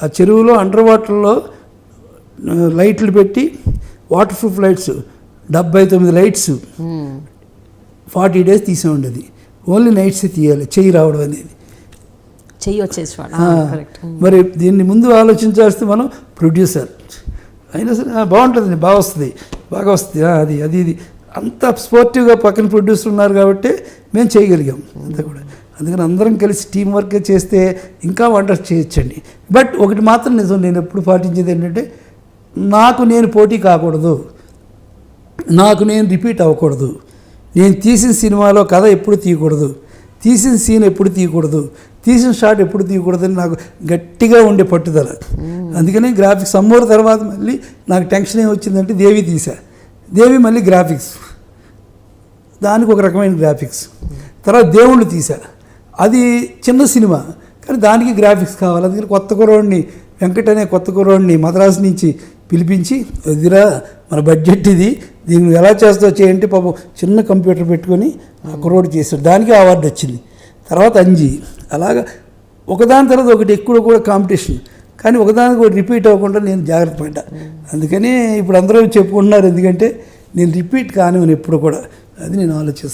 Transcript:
ఆ చెరువులో అండర్ వాటర్లో లైట్లు పెట్టి water proof lights 79 lights 40 days తీసామండి. అది ఓన్లీ నైట్సే తీయాలి, చెయ్యి రావడం అనేది. చెయ్యి వచ్చేసి మరి దీన్ని ముందు ఆలోచించాల్సి మనం ప్రొడ్యూసర్ అయినా సరే బాగుంటుందండి, బాగా వస్తుంది. అది అంత స్పోర్టివ్గా పక్కన ప్రొడ్యూసర్ ఉన్నారు కాబట్టి మేము చేయగలిగాం అంతా కూడా. అందుకని అందరం కలిసి టీం వర్క్ చేస్తే ఇంకా వండర్స్ చేయొచ్చండి. బట్ ఒకటి మాత్రం నిజం, నేను ఎప్పుడు పాటించేది ఏంటంటే నాకు నేను పోటీ కాకూడదు, నాకు నేను రిపీట్ అవ్వకూడదు. నేను తీసిన సినిమాలో కథ ఎప్పుడు తీయకూడదు, తీసిన సీన్ ఎప్పుడు తీయకూడదు, తీసిన షాట్ ఎప్పుడు తీయకూడదని నాకు గట్టిగా ఉండే పట్టుదల. అందుకని గ్రాఫిక్స్ అమ్మోరు తర్వాత మళ్ళీ నాకు టెన్షన్ ఏమొచ్చిందంటే దేవి తీసా. దేవి మళ్ళీ గ్రాఫిక్స్, దానికి ఒక రకమైన గ్రాఫిక్స్. తర్వాత దేవుళ్ళు తీసా, అది చిన్న సినిమా కానీ దానికి గ్రాఫిక్స్ కావాలి. అందుకని కొత్త కుర్రోడిని వెంకట్ అనే కొత్త కుర్రోడిని మద్రాసు నుంచి పిలిపించి, వదిరా మన బడ్జెట్ ఇది, దీన్ని ఎలా చేస్తావు చేయంటే పాపం చిన్న కంప్యూటర్ పెట్టుకొని ఆ కుర్రోడు చేశాడు, దానికి అవార్డు వచ్చింది. తర్వాత అంజీ, అలాగా ఒకదాని తర్వాత ఒకటి ఎక్కువ కూడా కాంపిటీషన్, కానీ ఒకదానికి ఒకటి రిపీట్ అవ్వకుండా నేను జాగ్రత్త పడ్డా. అందుకని ఇప్పుడు అందరూ చెప్పుకుంటున్నారు, ఎందుకంటే నేను రిపీట్ కానివ్వను ఎప్పుడు కూడా, అది నేను ఆలోచిస్తాను.